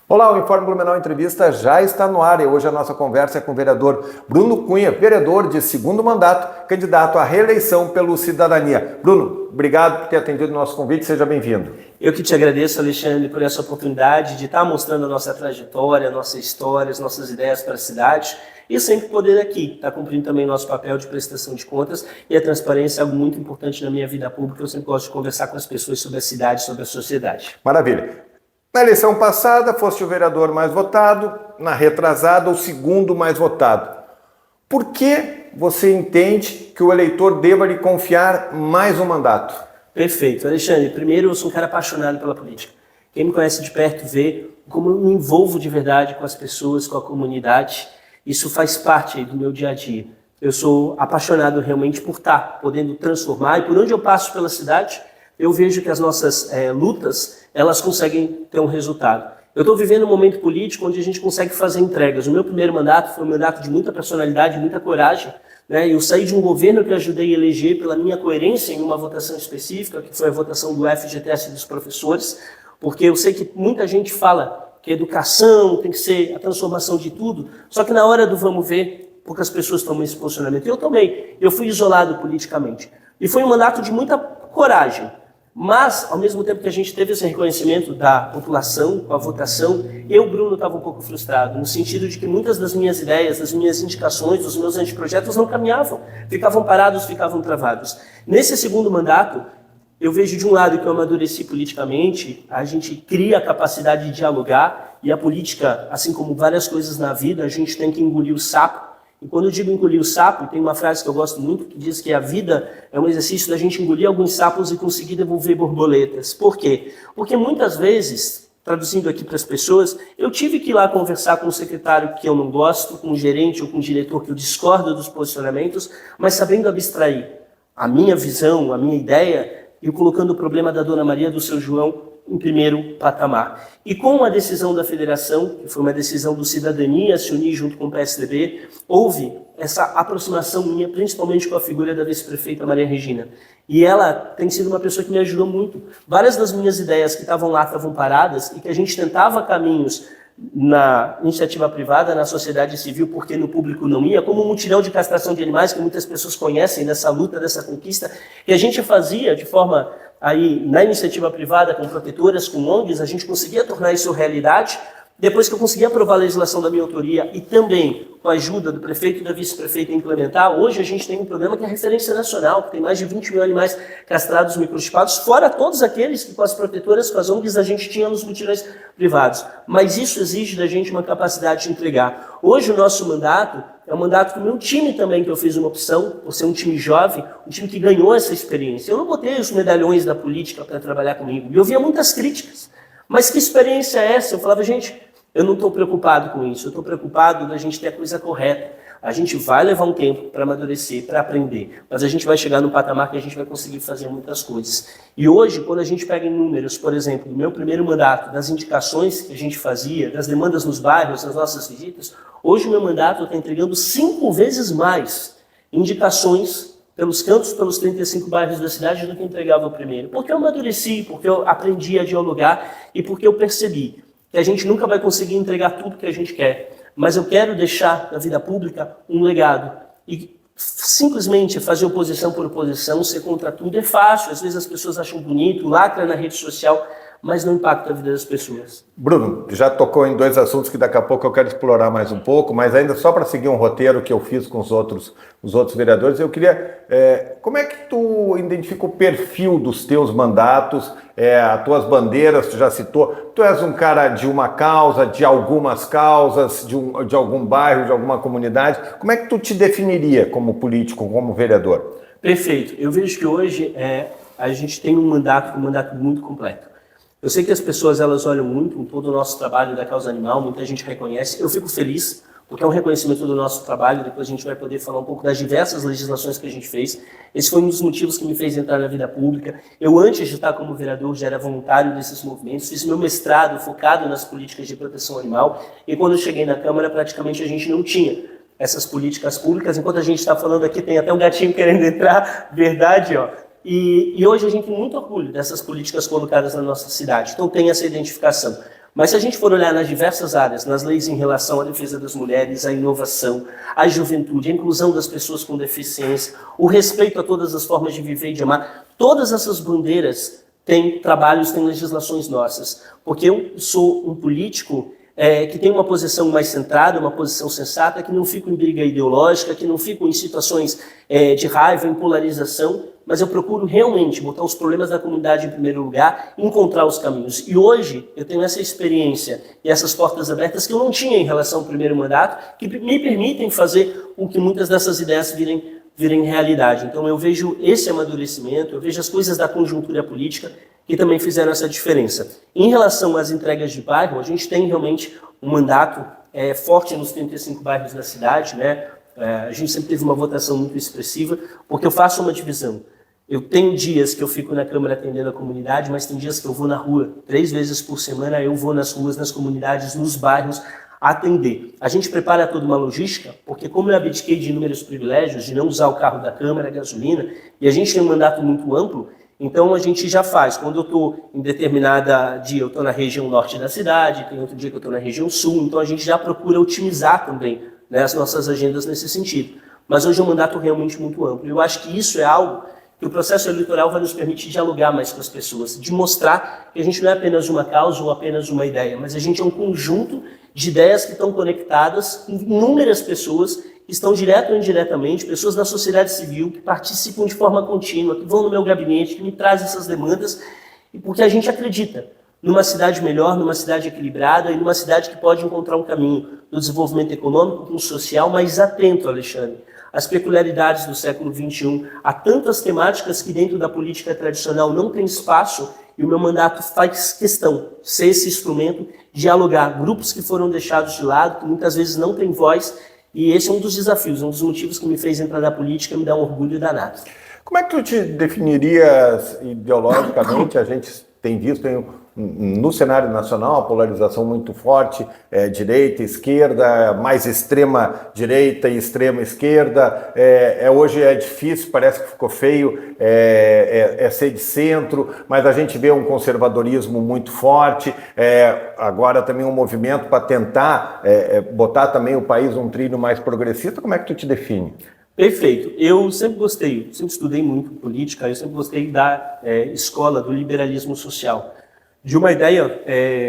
Olá, o Informe Blumenau Entrevista já está no ar e hoje a nossa conversa é com o vereador Bruno Cunha, vereador de segundo mandato, candidato à reeleição pelo Cidadania. Bruno, obrigado por ter atendido o nosso convite, seja bem-vindo. Eu que te agradeço, Alexandre, por essa oportunidade de estar mostrando a nossa trajetória, a nossa história, as nossas ideias para a cidade e sempre poder aqui estar cumprindo também o nosso papel de prestação de contas, e a transparência é algo muito importante na minha vida pública. Eu sempre gosto de conversar com as pessoas sobre a cidade, sobre a sociedade. Maravilha. Na eleição passada, foste o vereador mais votado, na retrasada, o segundo mais votado. Por que você entende que o eleitor deva lhe confiar mais um mandato? Perfeito. Alexandre, primeiro, eu sou um cara apaixonado pela política. Quem me conhece de perto vê como eu me envolvo de verdade com as pessoas, com a comunidade. Isso faz parte do meu dia a dia. Eu sou apaixonado realmente por estar podendo transformar, e por onde eu passo pela cidade, eu vejo que as nossas lutas, elas conseguem ter um resultado. Eu estou vivendo um momento político onde a gente consegue fazer entregas. O meu primeiro mandato foi um mandato de muita personalidade, muita coragem, né? Eu saí de um governo que eu ajudei a eleger pela minha coerência em uma votação específica, que foi a votação do FGTS dos professores, porque eu sei que muita gente fala que a educação tem que ser a transformação de tudo, só que na hora do vamos ver, poucas pessoas tomam esse posicionamento. Eu tomei, eu fui isolado politicamente. E foi um mandato de muita coragem. Mas, ao mesmo tempo que a gente teve esse reconhecimento da população, com a votação, eu, Bruno, estava um pouco frustrado, no sentido de que muitas das minhas ideias, das minhas indicações, dos meus anteprojetos não caminhavam, ficavam parados, ficavam travados. Nesse segundo mandato, eu vejo de um lado que eu amadureci politicamente, a gente cria a capacidade de dialogar, e a política, assim como várias coisas na vida, a gente tem que engolir o sapo. E quando eu digo engolir o sapo, tem uma frase que eu gosto muito que diz que a vida é um exercício da gente engolir alguns sapos e conseguir devolver borboletas. Por quê? Porque muitas vezes, traduzindo aqui para as pessoas, eu tive que ir lá conversar com um secretário que eu não gosto, com um gerente ou com um diretor que eu discordo dos posicionamentos, mas sabendo abstrair a minha visão, a minha ideia, e colocando o problema da Dona Maria, do seu João, em primeiro patamar. E com a decisão da federação, que foi uma decisão do Cidadania, se unir junto com o PSDB, houve essa aproximação minha, principalmente com a figura da vice-prefeita Maria Regina. E ela tem sido uma pessoa que me ajudou muito. Várias das minhas ideias que estavam lá estavam paradas e que a gente tentava caminhos na iniciativa privada, na sociedade civil, porque no público não ia, como um mutirão de castração de animais que muitas pessoas conhecem dessa luta, dessa conquista, que a gente fazia de forma aí na iniciativa privada, com protetoras, com ONGs, a gente conseguia tornar isso realidade. Depois que eu consegui aprovar a legislação da minha autoria e também com a ajuda do prefeito e da vice-prefeita implementar, hoje a gente tem um programa que é referência nacional, que tem mais de 20 mil animais castrados, microchipados, fora todos aqueles que com as protetoras, com as ONGs, a gente tinha nos mutirões privados. Mas isso exige da gente uma capacidade de entregar. Hoje o nosso mandato é um mandato do meu time também, que eu fiz uma opção, por ser um time jovem, um time que ganhou essa experiência. Eu não botei os medalhões da política para trabalhar comigo, e eu via muitas críticas. Mas que experiência é essa? Eu falava, gente, eu não estou preocupado com isso, eu estou preocupado da gente ter a coisa correta. A gente vai levar um tempo para amadurecer, para aprender, mas a gente vai chegar num patamar que a gente vai conseguir fazer muitas coisas. E hoje, quando a gente pega em números, por exemplo, do meu primeiro mandato, das indicações que a gente fazia, das demandas nos bairros, nas nossas visitas, hoje o meu mandato está entregando 5 vezes mais indicações pelos cantos, pelos 35 bairros da cidade do que entregava o primeiro. Porque eu amadureci, porque eu aprendi a dialogar e porque eu percebi que a gente nunca vai conseguir entregar tudo que a gente quer, mas eu quero deixar na vida pública um legado. E simplesmente fazer oposição por oposição, ser contra tudo é fácil, às vezes as pessoas acham bonito, lacra na rede social, mas não impacta a vida das pessoas. Bruno, já tocou em 2 assuntos que daqui a pouco eu quero explorar mais um pouco, mas ainda só para seguir um roteiro que eu fiz com os outros vereadores, eu queria... como é que tu identifica o perfil dos teus mandatos, as tuas bandeiras, tu já citou, tu és um cara de uma causa, de algumas causas, de algum bairro, de alguma comunidade, como é que tu te definiria como político, como vereador? Perfeito, eu vejo que hoje a gente tem um mandato muito completo. Eu sei que as pessoas elas olham muito em todo o nosso trabalho da causa animal, muita gente reconhece, eu fico feliz, porque é um reconhecimento do nosso trabalho, depois a gente vai poder falar um pouco das diversas legislações que a gente fez. Esse foi um dos motivos que me fez entrar na vida pública. Eu, antes de estar como vereador, já era voluntário desses movimentos, fiz meu mestrado focado nas políticas de proteção animal, e quando eu cheguei na Câmara, praticamente a gente não tinha essas políticas públicas. Enquanto a gente está falando aqui, tem até um gatinho querendo entrar, verdade, ó. E hoje a gente tem muito orgulho dessas políticas colocadas na nossa cidade, então tem essa identificação. Mas se a gente for olhar nas diversas áreas, nas leis em relação à defesa das mulheres, à inovação, à juventude, à inclusão das pessoas com deficiência, o respeito a todas as formas de viver e de amar, todas essas bandeiras têm trabalhos, têm legislações nossas. Porque eu sou um político que tem uma posição mais centrada, uma posição sensata, que não fica em briga ideológica, que não fica em situações de raiva, em polarização, mas eu procuro realmente botar os problemas da comunidade em primeiro lugar, encontrar os caminhos. E hoje eu tenho essa experiência e essas portas abertas que eu não tinha em relação ao primeiro mandato, que me permitem fazer com que muitas dessas ideias virem realidade. Então eu vejo esse amadurecimento, eu vejo as coisas da conjuntura política que também fizeram essa diferença. Em relação às entregas de bairro, a gente tem realmente um mandato forte nos 35 bairros da cidade, né? A gente sempre teve uma votação muito expressiva, porque eu faço uma divisão. Eu tenho dias que eu fico na Câmara atendendo a comunidade, mas tem dias que eu vou na rua. 3 vezes por semana eu vou nas ruas, nas comunidades, nos bairros, atender. A gente prepara toda uma logística, porque como eu abdiquei de inúmeros privilégios, de não usar o carro da Câmara, a gasolina, e a gente tem um mandato muito amplo, então a gente já faz. Quando eu estou em determinada dia, eu estou na região norte da cidade, tem outro dia que eu estou na região sul, então a gente já procura otimizar também, né, as nossas agendas nesse sentido. Mas hoje é um mandato realmente muito amplo. Eu acho que isso é algo que o processo eleitoral vai nos permitir dialogar mais com as pessoas, de mostrar que a gente não é apenas uma causa ou apenas uma ideia, mas a gente é um conjunto de ideias que estão conectadas com inúmeras pessoas que estão direto ou indiretamente, pessoas da sociedade civil que participam de forma contínua, que vão no meu gabinete, que me trazem essas demandas, e porque a gente acredita numa cidade melhor, numa cidade equilibrada e numa cidade que pode encontrar um caminho do desenvolvimento econômico com o social, mas atento, Alexandre, às peculiaridades do século XXI. Há tantas temáticas que dentro da política tradicional não tem espaço, e o meu mandato faz questão de ser esse instrumento, dialogar grupos que foram deixados de lado, que muitas vezes não têm voz. E esse é um dos desafios, um dos motivos que me fez entrar na política e me dá um orgulho danado. Como é que tu te definirias ideologicamente? A gente tem visto no cenário nacional a polarização muito forte, direita, esquerda, mais extrema direita e extrema esquerda. Hoje é difícil, parece que ficou feio ser de centro, mas a gente vê um conservadorismo muito forte, agora também um movimento para tentar botar também o país num trilho mais progressista. Como é que tu te define? Perfeito. Eu sempre gostei, sempre estudei muito política, eu sempre gostei da escola do liberalismo social. De uma ideia,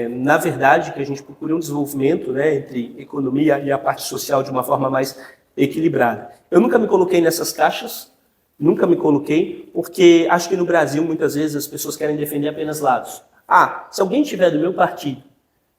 na verdade, que a gente procura um desenvolvimento, né, entre economia e a parte social de uma forma mais equilibrada. Eu nunca me coloquei nessas caixas, nunca me coloquei, porque acho que no Brasil, muitas vezes, as pessoas querem defender apenas lados. Se alguém tiver do meu partido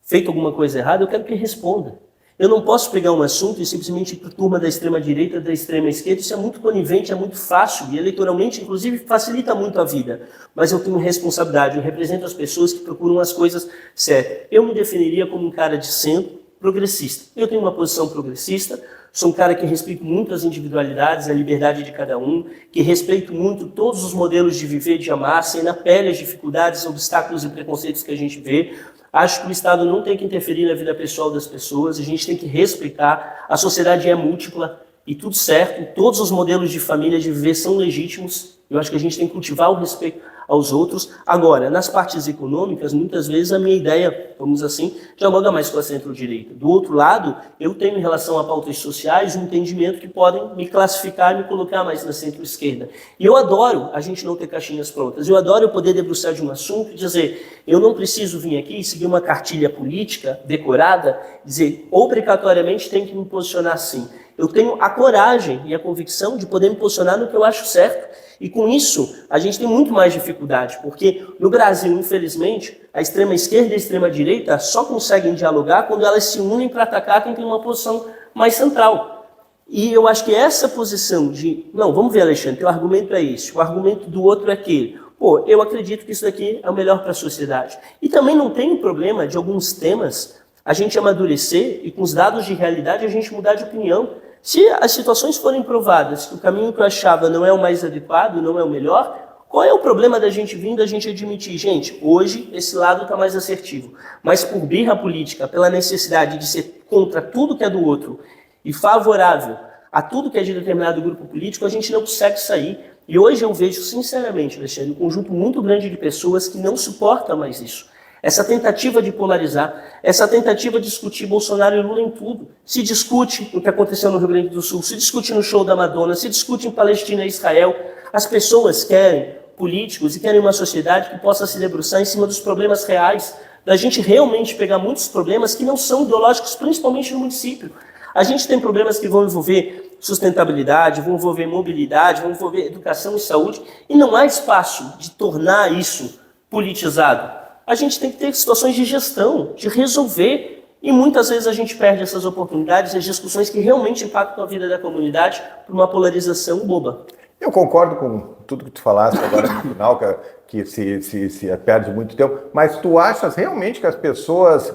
feito alguma coisa errada, eu quero que ele responda. Eu não posso pegar um assunto e simplesmente ir para a turma da extrema-direita, da extrema-esquerda. Isso é muito conivente, é muito fácil e eleitoralmente, inclusive, facilita muito a vida. Mas eu tenho responsabilidade, eu represento as pessoas que procuram as coisas certas. Eu me definiria como um cara de centro, progressista. Eu tenho uma posição progressista, sou um cara que respeito muito as individualidades, a liberdade de cada um, que respeito muito todos os modelos de viver e de amar, sem na pele as dificuldades, obstáculos e preconceitos que a gente vê. Acho que o Estado não tem que interferir na vida pessoal das pessoas, a gente tem que respeitar, a sociedade é múltipla e tudo certo, todos os modelos de família de viver são legítimos, eu acho que a gente tem que cultivar o respeito aos outros. Agora, nas partes econômicas, muitas vezes a minha ideia, vamos assim, dialoga mais com a centro-direita. Do outro lado, eu tenho em relação a pautas sociais um entendimento que podem me classificar e me colocar mais na centro-esquerda. E eu adoro a gente não ter caixinhas prontas, eu adoro eu poder debruçar de um assunto e dizer, eu não preciso vir aqui e seguir uma cartilha política decorada, dizer, obrigatoriamente tem que me posicionar assim. Eu tenho a coragem e a convicção de poder me posicionar no que eu acho certo. E com isso, a gente tem muito mais dificuldade, porque no Brasil, infelizmente, a extrema-esquerda e a extrema-direita só conseguem dialogar quando elas se unem para atacar quem tem uma posição mais central. E eu acho que essa posição de, não, vamos ver, Alexandre, teu argumento é esse, o argumento do outro é aquele. Eu acredito que isso daqui é o melhor para a sociedade. E também não tem problema de alguns temas a gente amadurecer e com os dados de realidade a gente mudar de opinião. Se as situações forem provadas que o caminho que eu achava não é o mais adequado, não é o melhor, qual é o problema da gente vir, da gente admitir? Gente, hoje esse lado está mais assertivo, mas por birra política, pela necessidade de ser contra tudo que é do outro e favorável a tudo que é de determinado grupo político, a gente não consegue sair. E hoje eu vejo, sinceramente, Alexandre, um conjunto muito grande de pessoas que não suportam mais isso. Essa tentativa de polarizar, essa tentativa de discutir Bolsonaro e Lula em tudo. Se discute o que aconteceu no Rio Grande do Sul, se discute no show da Madonna, se discute em Palestina e Israel. As pessoas querem políticos e querem uma sociedade que possa se debruçar em cima dos problemas reais, da gente realmente pegar muitos problemas que não são ideológicos, principalmente no município. A gente tem problemas que vão envolver sustentabilidade, vão envolver mobilidade, vão envolver educação e saúde, e não há espaço de tornar isso politizado. A gente tem que ter situações de gestão, de resolver, e muitas vezes a gente perde essas oportunidades, as discussões que realmente impactam a vida da comunidade por uma polarização boba. Eu concordo com tudo que tu falaste agora no final, que se perde muito tempo, mas tu achas realmente que as pessoas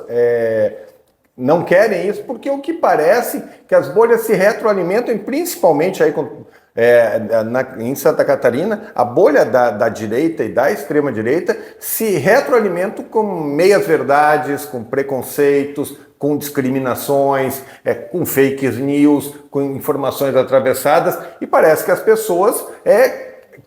não querem isso? Porque o que parece que as bolhas se retroalimentam, e principalmente aí em Santa Catarina, a bolha da direita e da extrema-direita se retroalimentam com meias-verdades, com preconceitos, com discriminações, com fake news, com informações atravessadas, e parece que as pessoas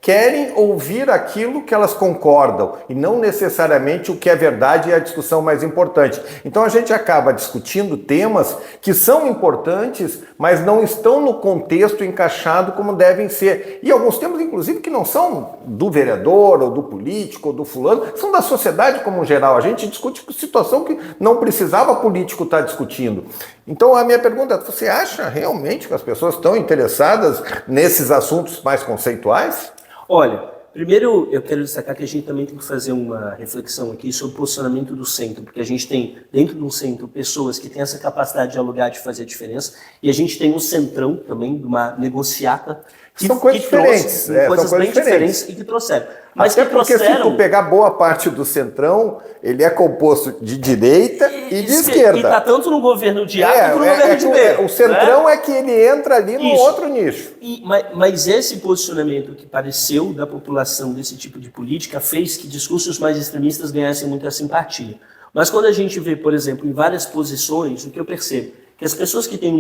querem ouvir aquilo que elas concordam e não necessariamente o que é verdade e a discussão mais importante. Então a gente acaba discutindo temas que são importantes, mas não estão no contexto encaixado como devem ser. E alguns temas, inclusive, que não são do vereador ou do político ou do fulano, são da sociedade como geral. A gente discute situação que não precisava político estar discutindo. Então a minha pergunta é, você acha realmente que as pessoas estão interessadas nesses assuntos mais conceituais? Olha, primeiro eu quero destacar que a gente também tem que fazer uma reflexão aqui sobre o posicionamento do centro, porque a gente tem dentro do centro pessoas que têm essa capacidade de dialogar, de fazer a diferença, e a gente tem um centrão também, de uma negociata, são coisas diferentes. Coisas bem diferentes e que trouxeram. Mas até porque se tu pegar boa parte do centrão, ele é composto de direita e de esquerda. E está tanto no governo de A quanto no governo de B. O centrão é que ele entra ali no outro nicho. Mas esse posicionamento que pareceu da população desse tipo de política fez que discursos mais extremistas ganhassem muita simpatia. Mas quando a gente vê, por exemplo, em várias posições, o que eu percebo que as pessoas que têm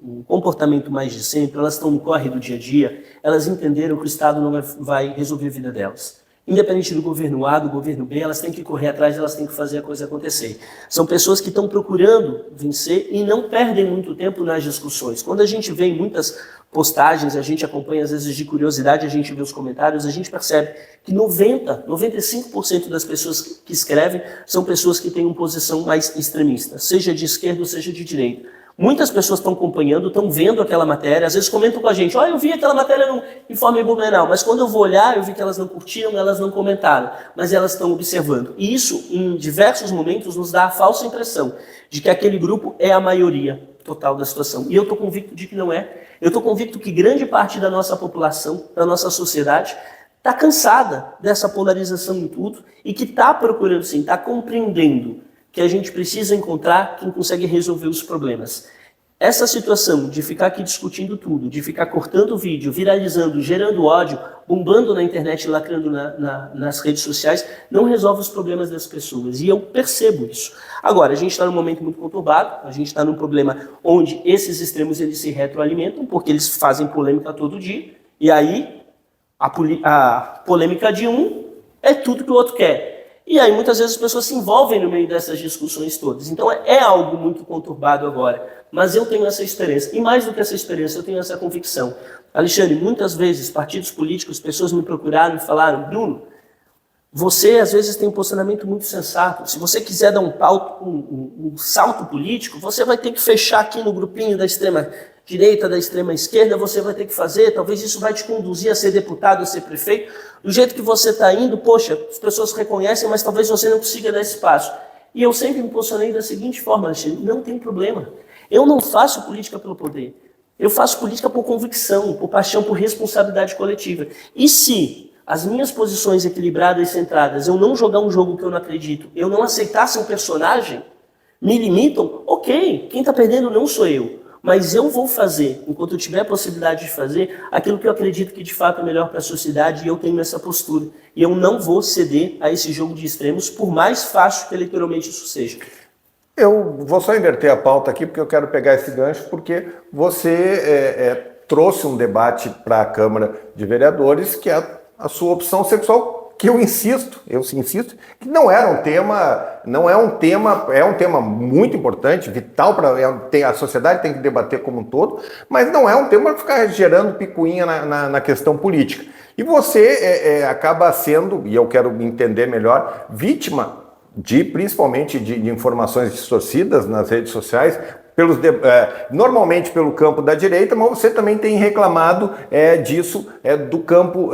um comportamento mais de centro, elas estão no corre do dia a dia, elas entenderam que o Estado não vai resolver a vida delas. Independente do governo A, do governo B, elas têm que correr atrás, elas têm que fazer a coisa acontecer. São pessoas que estão procurando vencer e não perdem muito tempo nas discussões. Quando a gente vê em muitas postagens, a gente acompanha às vezes de curiosidade, a gente vê os comentários, a gente percebe que 95% das pessoas que escrevem são pessoas que têm uma posição mais extremista, seja de esquerda ou seja de direita. Muitas pessoas estão acompanhando, estão vendo aquela matéria, às vezes comentam com a gente, eu vi aquela matéria no Informe Blumenau, mas quando eu vou olhar, eu vi que elas não curtiram, elas não comentaram, mas elas estão observando. E isso, em diversos momentos, nos dá a falsa impressão de que aquele grupo é a maioria total da situação. E eu estou convicto de que não é. Eu estou convicto que grande parte da nossa população, da nossa sociedade, está cansada dessa polarização em tudo e que está procurando, sim, está compreendendo que a gente precisa encontrar quem consegue resolver os problemas. Essa situação de ficar aqui discutindo tudo, de ficar cortando o vídeo, viralizando, gerando ódio, bombando na internet e lacrando nas redes sociais, não resolve os problemas das pessoas. E eu percebo isso. Agora, a gente está num momento muito conturbado, a gente está num problema onde esses extremos eles se retroalimentam, porque eles fazem polêmica todo dia, e aí a polêmica de um é tudo que o outro quer. E aí muitas vezes as pessoas se envolvem no meio dessas discussões todas. Então é algo muito conturbado agora. Mas eu tenho essa esperança. E mais do que essa esperança, eu tenho essa convicção. Alexandre, muitas vezes partidos políticos, pessoas me procuraram e falaram, Bruno, você às vezes tem um posicionamento muito sensato. Se você quiser dar um salto político, você vai ter que fechar aqui no grupinho da extrema direita, da extrema esquerda, você vai ter que fazer, talvez isso vai te conduzir a ser deputado, a ser prefeito. Do jeito que você está indo, poxa, as pessoas reconhecem, mas talvez você não consiga dar esse passo. E eu sempre me posicionei da seguinte forma, Alexandre, não tem problema. Eu não faço política pelo poder. Eu faço política por convicção, por paixão, por responsabilidade coletiva. E se as minhas posições equilibradas e centradas, eu não jogar um jogo que eu não acredito, eu não aceitar ser um personagem, me limitam, ok, quem está perdendo não sou eu. Mas eu vou fazer, enquanto eu tiver a possibilidade de fazer, aquilo que eu acredito que de fato é melhor para a sociedade, e eu tenho essa postura. E eu não vou ceder a esse jogo de extremos, por mais fácil que eleitoralmente isso seja. Eu vou só inverter a pauta aqui, porque eu quero pegar esse gancho, porque você trouxe um debate para a Câmara de Vereadores, que é a sua opção sexual que eu insisto, que não era um tema, é um tema muito importante, vital para a sociedade tem que debater como um todo, mas não é um tema para ficar gerando picuinha na questão política. E você acaba sendo, e eu quero entender melhor, vítima principalmente de informações distorcidas nas redes sociais, normalmente pelo campo da direita, mas você também tem reclamado disso do campo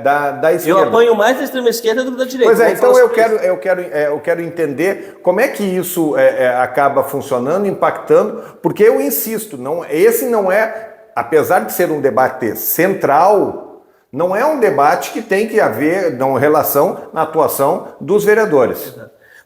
da esquerda. Eu apoio mais da extrema esquerda do que da direita. Pois é, então eu quero entender como é que isso acaba funcionando, impactando, porque eu insisto, esse não é, apesar de ser um debate central, não é um debate que tem que haver relação na atuação dos vereadores.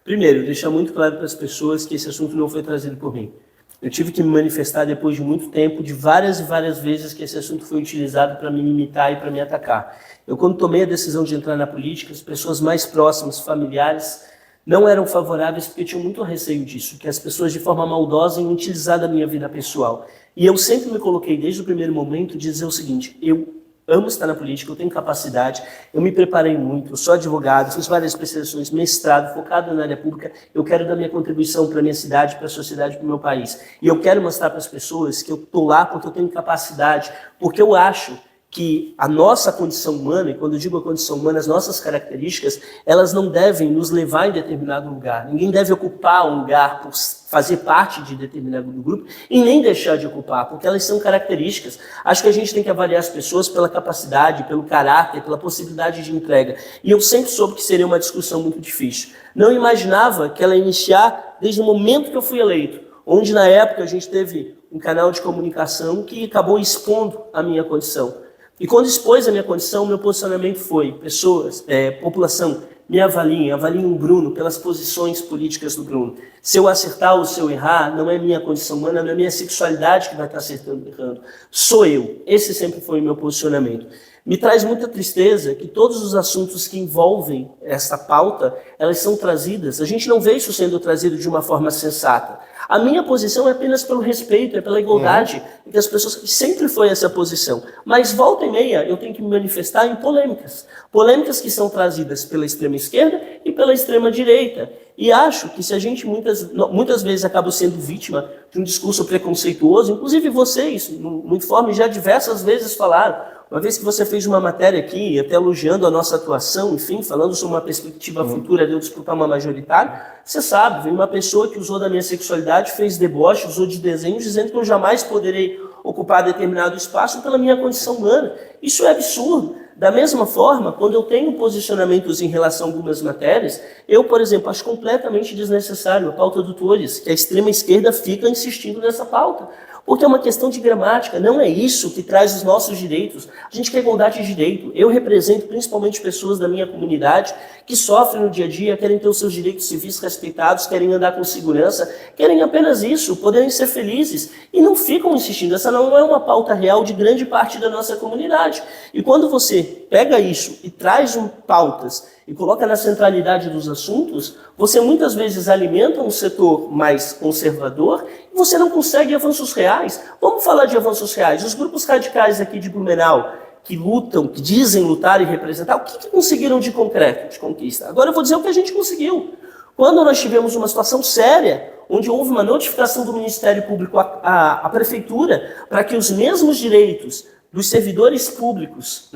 Primeiro, deixar muito claro para as pessoas que esse assunto não foi trazido por mim. Eu tive que me manifestar depois de muito tempo, de várias e várias vezes que esse assunto foi utilizado para me imitar e para me atacar. Eu, quando tomei a decisão de entrar na política, as pessoas mais próximas, familiares, não eram favoráveis porque tinham muito receio disso, que as pessoas de forma maldosa iam utilizar da minha vida pessoal. E eu sempre me coloquei, desde o primeiro momento, de dizer o seguinte: eu amo estar na política, eu tenho capacidade, eu me preparei muito, eu sou advogado, fiz várias especializações, mestrado, focado na área pública, eu quero dar minha contribuição para a minha cidade, para a sociedade, para o meu país. E eu quero mostrar para as pessoas que eu estou lá porque eu tenho capacidade, porque eu acho que a nossa condição humana, e quando eu digo a condição humana, as nossas características, elas não devem nos levar em determinado lugar. Ninguém deve ocupar um lugar por fazer parte de determinado grupo e nem deixar de ocupar, porque elas são características. Acho que a gente tem que avaliar as pessoas pela capacidade, pelo caráter, pela possibilidade de entrega. E eu sempre soube que seria uma discussão muito difícil. Não imaginava que ela ia iniciar desde o momento que eu fui eleito, onde na época a gente teve um canal de comunicação que acabou expondo a minha condição. E quando expôs a minha condição, meu posicionamento foi: pessoas, população, me avaliem o Bruno pelas posições políticas do Bruno. Se eu acertar ou se eu errar, não é minha condição humana, não é minha sexualidade que vai estar acertando ou errando. Sou eu. Esse sempre foi o meu posicionamento. Me traz muita tristeza que todos os assuntos que envolvem essa pauta, elas são trazidas. A gente não vê isso sendo trazido de uma forma sensata. A minha posição é apenas pelo respeito, é pela igualdade, e as pessoas sempre foi essa posição. Mas volta e meia eu tenho que me manifestar em polêmicas. Polêmicas que são trazidas pela extrema esquerda e pela extrema direita. E acho que se a gente muitas vezes acaba sendo vítima de um discurso preconceituoso, inclusive vocês, no Informe, já diversas vezes falaram. Uma vez que você fez uma matéria aqui, até elogiando a nossa atuação, enfim, falando sobre uma perspectiva futura de eu disputar uma majoritária, você sabe, vem uma pessoa que usou da minha sexualidade, fez deboche, usou de desenhos, dizendo que eu jamais poderei ocupar determinado espaço pela minha condição humana. Isso é absurdo. Da mesma forma, quando eu tenho posicionamentos em relação a algumas matérias, eu, por exemplo, acho completamente desnecessário a pauta do Torres, que a extrema esquerda fica insistindo nessa pauta. Porque é uma questão de gramática, não é isso que traz os nossos direitos. A gente quer igualdade de direito. Eu represento principalmente pessoas da minha comunidade que sofrem no dia a dia, querem ter os seus direitos civis respeitados, querem andar com segurança, querem apenas isso, poderem ser felizes. E não ficam insistindo. Essa não é uma pauta real de grande parte da nossa comunidade. E quando você pega isso e traz pautas e coloca na centralidade dos assuntos, você muitas vezes alimenta um setor mais conservador e você não consegue avanços reais. Vamos falar de avanços reais. Os grupos radicais aqui de Blumenau, que lutam, que dizem lutar e representar, o que conseguiram de concreto, de conquista? Agora eu vou dizer o que a gente conseguiu. Quando nós tivemos uma situação séria, onde houve uma notificação do Ministério Público à Prefeitura para que os mesmos direitos dos servidores públicos,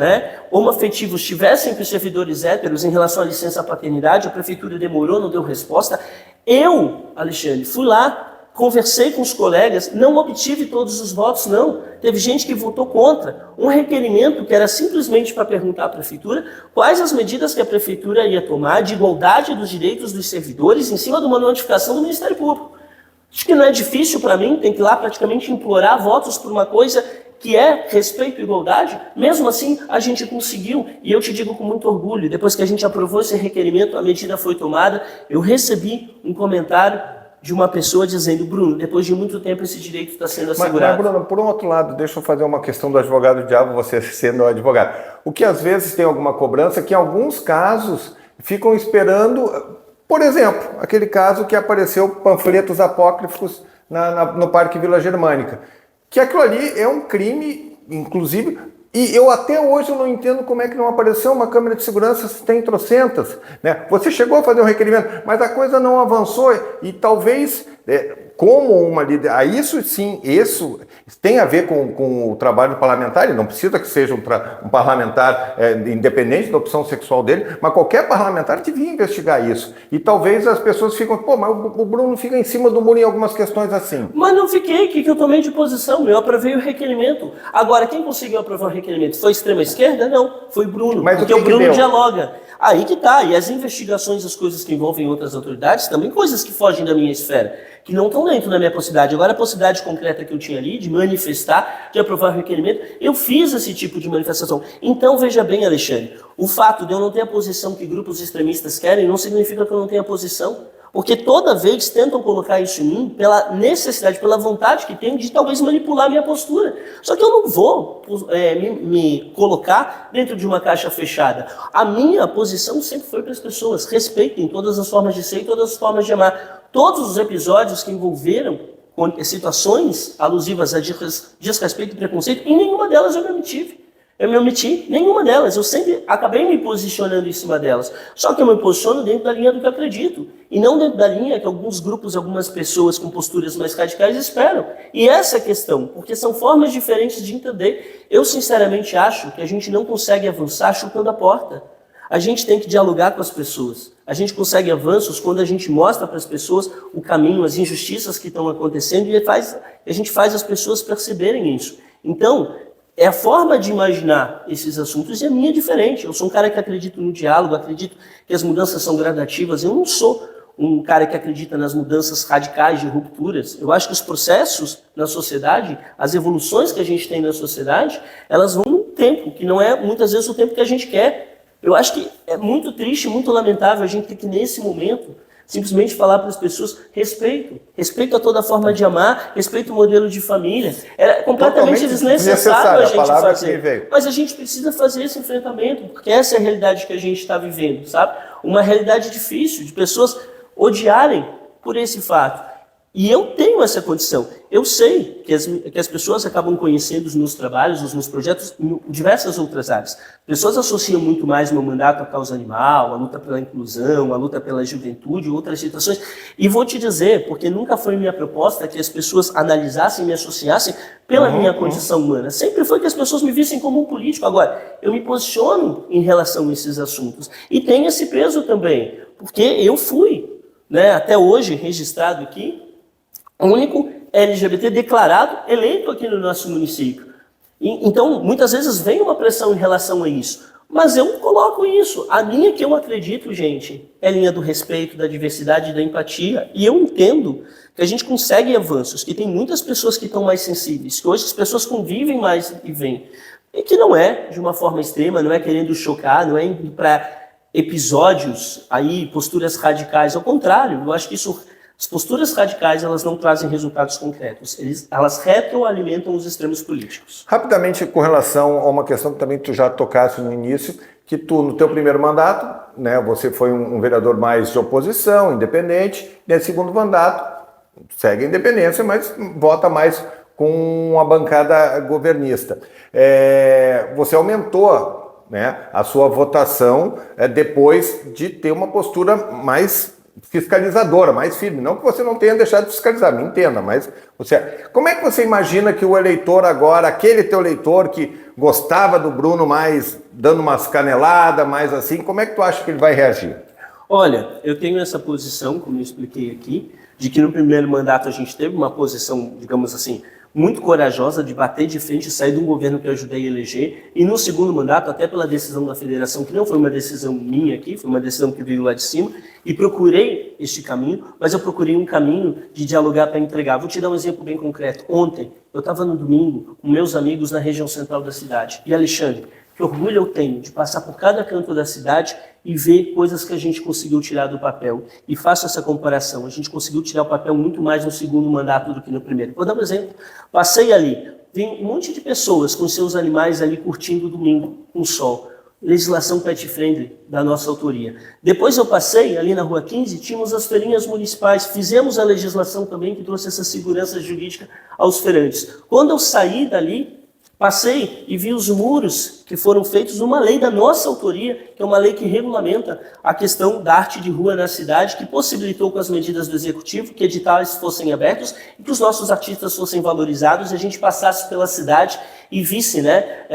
homoafetivos, tivessem que os servidores héteros em relação à licença paternidade, a prefeitura demorou, não deu resposta. Eu, Alexandre, fui lá, conversei com os colegas, não obtive todos os votos, não. Teve gente que votou contra. Um requerimento que era simplesmente para perguntar à prefeitura quais as medidas que a prefeitura ia tomar de igualdade dos direitos dos servidores em cima de uma notificação do Ministério Público. Acho que não é difícil para mim, tem que ir lá praticamente implorar votos por uma coisa que é respeito e igualdade. Mesmo assim, a gente conseguiu, e eu te digo com muito orgulho, depois que a gente aprovou esse requerimento, a medida foi tomada, eu recebi um comentário de uma pessoa dizendo: Bruno, depois de muito tempo esse direito está sendo assegurado. Mas, Bruno, por um outro lado, deixa eu fazer uma questão do advogado diabo, você sendo um advogado. O que às vezes tem alguma cobrança, que em alguns casos ficam esperando, por exemplo, aquele caso que apareceu panfletos apócrifos no Parque Vila Germânica. Que aquilo ali é um crime, inclusive, E eu até hoje não entendo como é que não apareceu uma câmera de segurança se tem trocentas, né? Você chegou a fazer um requerimento, mas a coisa não avançou e talvez, como uma líder, isso sim, isso tem a ver com o trabalho parlamentar, ele não precisa que seja um parlamentar independente da opção sexual dele, mas qualquer parlamentar devia investigar isso. E talvez as pessoas ficam, pô, mas o Bruno fica em cima do muro em algumas questões assim. Mas não fiquei, que eu tomei de posição, eu aprovei o requerimento. Agora, quem conseguiu aprovar o requerimento? Foi a extrema-esquerda? Não, foi o Bruno, mas porque o Bruno dialoga. Aí que tá, e as investigações, as coisas que envolvem outras autoridades, também coisas que fogem da minha esfera, que não estão dentro da minha possibilidade. Agora, a possibilidade concreta que eu tinha ali, de manifestar, de aprovar o requerimento, eu fiz esse tipo de manifestação. Então, veja bem, Alexandre, o fato de eu não ter a posição que grupos extremistas querem, não significa que eu não tenha posição. Porque toda vez tentam colocar isso em mim pela necessidade, pela vontade que tenho de talvez manipular a minha postura. Só que eu não vou me colocar dentro de uma caixa fechada. A minha posição sempre foi para as pessoas. Respeitem todas as formas de ser e todas as formas de amar. Todos os episódios que envolveram situações alusivas a desrespeito e preconceito, em nenhuma delas eu me omiti. Eu me omiti nenhuma delas, eu sempre acabei me posicionando em cima delas. Só que eu me posiciono dentro da linha do que eu acredito, e não dentro da linha que alguns grupos, algumas pessoas com posturas mais radicais esperam. E essa é a questão, porque são formas diferentes de entender. Eu sinceramente acho que a gente não consegue avançar chutando a porta. A gente tem que dialogar com as pessoas. A gente consegue avanços quando a gente mostra para as pessoas o caminho, as injustiças que estão acontecendo, e a gente faz as pessoas perceberem isso. Então, é a forma de imaginar esses assuntos e a minha é diferente. Eu sou um cara que acredita no diálogo, acredito que as mudanças são gradativas. Eu não sou um cara que acredita nas mudanças radicais de rupturas. Eu acho que os processos na sociedade, as evoluções que a gente tem na sociedade, elas vão num tempo que não é muitas vezes o tempo que a gente quer. Eu acho que é muito triste, muito lamentável a gente ter que, nesse momento, simplesmente falar para as pessoas respeito a toda forma de amar, respeito o modelo de família. Era completamente desnecessário a gente fazer. Mas a gente precisa fazer esse enfrentamento, porque essa é a realidade que a gente está vivendo, sabe? Uma realidade difícil, de pessoas odiarem por esse fato. E eu tenho essa condição. Eu sei que as pessoas acabam conhecendo os meus trabalhos, os meus projetos em diversas outras áreas. Pessoas associam muito mais meu mandato à causa animal, à luta pela inclusão, à luta pela juventude, outras situações. E vou te dizer, porque nunca foi minha proposta que as pessoas analisassem e me associassem pela minha condição humana. Sempre foi que as pessoas me vissem como um político. Agora, eu me posiciono em relação a esses assuntos. E tem esse peso também, porque eu fui, até hoje, registrado aqui, o único LGBT declarado, eleito aqui no nosso município. Então, muitas vezes vem uma pressão em relação a isso. Mas eu coloco isso. A linha que eu acredito, gente, é a linha do respeito, da diversidade e da empatia. E eu entendo que a gente consegue avanços, que tem muitas pessoas que estão mais sensíveis, que hoje as pessoas convivem mais e vêm. E que não é de uma forma extrema, não é querendo chocar, não é indo para episódios, aí, posturas radicais. Ao contrário, eu acho que as posturas radicais, elas não trazem resultados concretos. Elas retroalimentam os extremos políticos. Rapidamente, com relação a uma questão que também tu já tocaste no início, que tu, no teu primeiro mandato, você foi um vereador mais de oposição, independente. Nesse segundo mandato, segue a independência, mas vota mais com a bancada governista. Você aumentou a sua votação depois de ter uma postura mais fiscalizadora, mais firme. Não que você não tenha deixado de fiscalizar, me entenda, mas como é que você imagina que o eleitor agora, aquele teu eleitor que gostava do Bruno mais dando umas caneladas, mais assim, como é que tu acha que ele vai reagir? Olha, eu tenho essa posição, como eu expliquei aqui, de que no primeiro mandato a gente teve uma posição, digamos assim, muito corajosa de bater de frente e sair de um governo que eu ajudei a eleger. E no segundo mandato, até pela decisão da federação, que não foi uma decisão minha aqui, foi uma decisão que veio lá de cima, e procurei este caminho, mas eu procurei um caminho de dialogar para entregar. Vou te dar um exemplo bem concreto. Ontem, eu estava no domingo com meus amigos na região central da cidade. E Alexandre, que orgulho eu tenho de passar por cada canto da cidade e ver coisas que a gente conseguiu tirar do papel. E faço essa comparação. A gente conseguiu tirar o papel muito mais no segundo mandato do que no primeiro. Vou dar um exemplo. Passei ali, tem um monte de pessoas com seus animais ali curtindo o domingo com sol. Legislação pet friendly da nossa autoria. Depois eu passei ali na Rua 15, tínhamos as feirinhas municipais, fizemos a legislação também que trouxe essa segurança jurídica aos feirantes. Quando eu saí dali, Passei e vi os muros que foram feitos numa lei da nossa autoria, que é uma lei que regulamenta a questão da arte de rua na cidade, que possibilitou com as medidas do Executivo que editais fossem abertos e que os nossos artistas fossem valorizados e a gente passasse pela cidade e visse, né,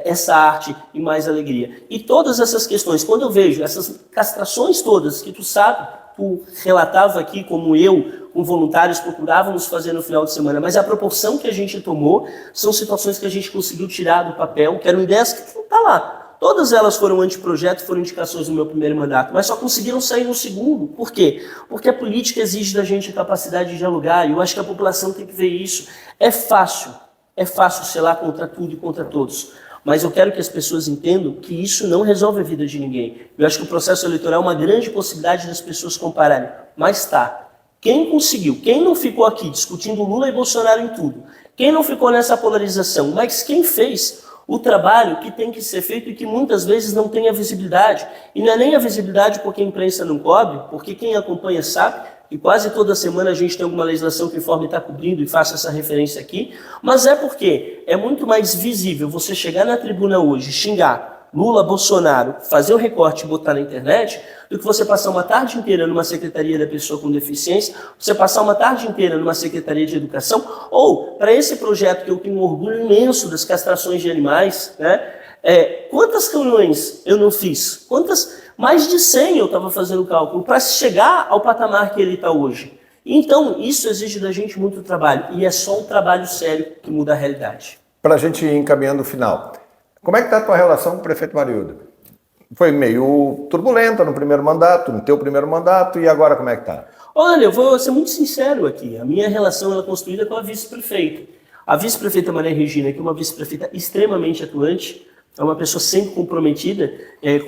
essa arte e mais alegria. E todas essas questões, quando eu vejo essas castrações todas que tu sabe, tu relatava aqui como eu, com voluntários, procurávamos fazer no final de semana, mas a proporção que a gente tomou são situações que a gente conseguiu tirar do papel, que eram ideias que não tá lá. Todas elas foram anteprojeto, foram indicações no meu primeiro mandato, mas só conseguiram sair no segundo. Por quê? Porque a política exige da gente a capacidade de dialogar, e eu acho que a população tem que ver isso. É fácil sei lá, contra tudo e contra todos. Mas eu quero que as pessoas entendam que isso não resolve a vida de ninguém. Eu acho que o processo eleitoral é uma grande possibilidade das pessoas compararem. Mas tá. Quem conseguiu, quem não ficou aqui discutindo Lula e Bolsonaro em tudo, quem não ficou nessa polarização, mas quem fez o trabalho que tem que ser feito e que muitas vezes não tem a visibilidade. E não é nem a visibilidade porque a imprensa não cobre, porque quem acompanha sabe, e quase toda semana a gente tem alguma legislação que o Informe está cobrindo e faça essa referência aqui, mas é porque é muito mais visível você chegar na tribuna hoje, xingar Lula, Bolsonaro, fazer um recorte e botar na internet, do que você passar uma tarde inteira numa secretaria da pessoa com deficiência, você passar uma tarde inteira numa secretaria de educação, ou para esse projeto que eu tenho um orgulho imenso das castrações de animais, né? Quantas reuniões eu não fiz? Mais de 100 eu estava fazendo cálculo para chegar ao patamar que ele está hoje. Então, isso exige da gente muito trabalho, e é só um trabalho sério que muda a realidade. Para a gente ir encaminhando o final, como é que está a tua relação com o prefeito Marildo? Foi meio turbulenta no primeiro mandato, no teu primeiro mandato, e agora como é que está? Olha, eu vou ser muito sincero aqui. A minha relação ela é construída com a vice-prefeita. A vice-prefeita Maria Regina, que é uma vice-prefeita extremamente atuante, é uma pessoa sempre comprometida.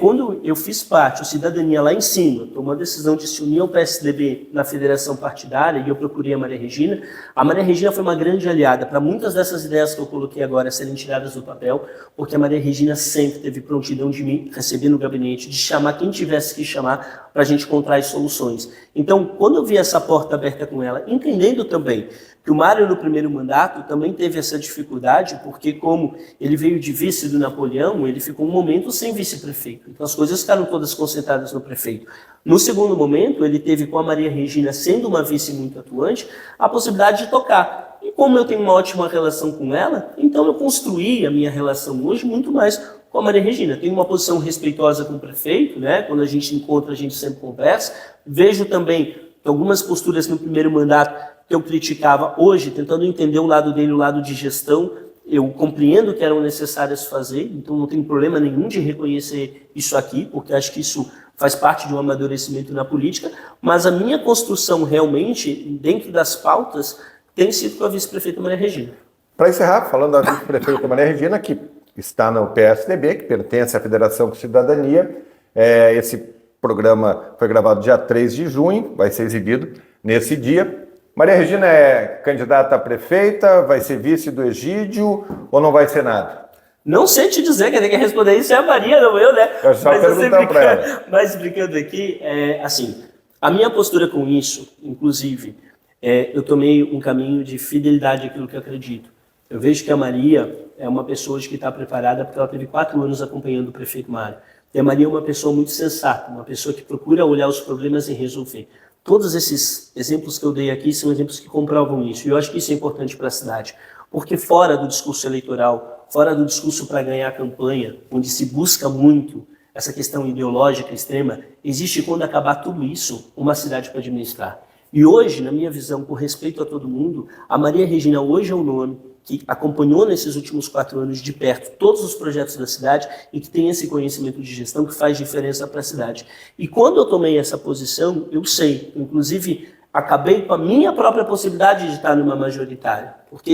Quando eu fiz parte, o Cidadania lá em cima, tomou a decisão de se unir ao PSDB na federação partidária, e eu procurei a Maria Regina foi uma grande aliada para muitas dessas ideias que eu coloquei agora serem tiradas do papel, porque a Maria Regina sempre teve prontidão de me receber no gabinete, de chamar quem tivesse que chamar para a gente encontrar as soluções. Então, quando eu vi essa porta aberta com ela, entendendo também que o Mário, no primeiro mandato, também teve essa dificuldade, porque como ele veio de vice do Napoleão, ele ficou um momento sem vice-prefeito. Então as coisas ficaram todas concentradas no prefeito. No segundo momento, ele teve, com a Maria Regina sendo uma vice muito atuante, a possibilidade de tocar. E como eu tenho uma ótima relação com ela, então eu construí a minha relação hoje muito mais com a Maria Regina. Tenho uma posição respeitosa com o prefeito, né? Quando a gente encontra, a gente sempre conversa. Vejo também algumas posturas no primeiro mandato que eu criticava hoje, tentando entender o lado dele, o lado de gestão, eu compreendo que eram necessárias fazer, então não tem problema nenhum de reconhecer isso aqui, porque acho que isso faz parte de um amadurecimento na política, mas a minha construção realmente, dentro das pautas, tem sido com a vice-prefeita Maria Regina. Para encerrar, falando da vice-prefeita Maria Regina, que está no PSDB, que pertence à Federação com Cidadania, esse programa foi gravado dia 3 de junho, vai ser exibido nesse dia. Maria Regina é candidata a prefeita, vai ser vice do Egídio ou não vai ser nada? Não sei te dizer, quem tem que responder isso é a Maria, não eu, né? Eu só perguntando para ela. Mas brincando aqui, assim, a minha postura com isso, inclusive, eu tomei um caminho de fidelidade àquilo que eu acredito. Eu vejo que a Maria é uma pessoa hoje que está preparada, porque ela teve 4 anos acompanhando o prefeito Mário. E a Maria é uma pessoa muito sensata, uma pessoa que procura olhar os problemas e resolver. Todos esses exemplos que eu dei aqui são exemplos que comprovam isso. E eu acho que isso é importante para a cidade. Porque fora do discurso eleitoral, fora do discurso para ganhar a campanha, onde se busca muito essa questão ideológica extrema, existe, quando acabar tudo isso, uma cidade para administrar. E hoje, na minha visão, com respeito a todo mundo, a Maria Regina hoje é o nome que acompanhou nesses últimos 4 anos de perto todos os projetos da cidade e que tem esse conhecimento de gestão que faz diferença para a cidade. E quando eu tomei essa posição, eu sei, inclusive acabei com a minha própria possibilidade de estar numa majoritária, porque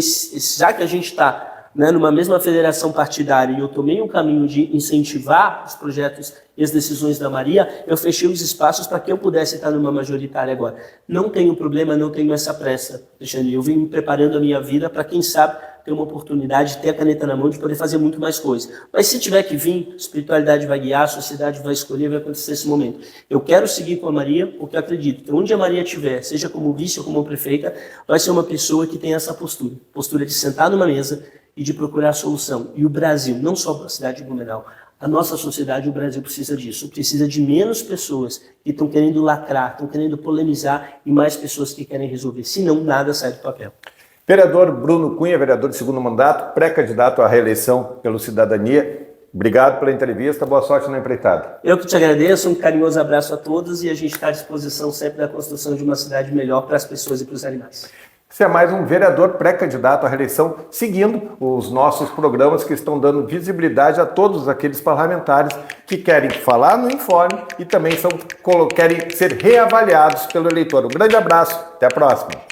já que a gente está numa mesma federação partidária e eu tomei um caminho de incentivar os projetos e as decisões da Maria, eu fechei os espaços para que eu pudesse estar numa majoritária agora. Não tenho problema, não tenho essa pressa, Alexandre. Eu vim me preparando a minha vida para, quem sabe, ter uma oportunidade, ter a caneta na mão, de poder fazer muito mais coisas. Mas se tiver que vir, a espiritualidade vai guiar, a sociedade vai escolher, vai acontecer esse momento. Eu quero seguir com a Maria, porque eu acredito que onde a Maria estiver, seja como vice ou como prefeita, vai ser uma pessoa que tem essa postura de sentar numa mesa e de procurar solução. E o Brasil, não só a cidade de Blumenau, a nossa sociedade, o Brasil precisa disso. Precisa de menos pessoas que estão querendo lacrar, estão querendo polemizar e mais pessoas que querem resolver. Senão, nada sai do papel. Vereador Bruno Cunha, vereador de segundo mandato, pré-candidato à reeleição pelo Cidadania. Obrigado pela entrevista, boa sorte na empreitada. Eu que te agradeço, um carinhoso abraço a todos e a gente está à disposição sempre da construção de uma cidade melhor para as pessoas e para os animais. Esse é mais um vereador pré-candidato à reeleição, seguindo os nossos programas que estão dando visibilidade a todos aqueles parlamentares que querem falar no informe e também querem ser reavaliados pelo eleitor. Um grande abraço, até a próxima.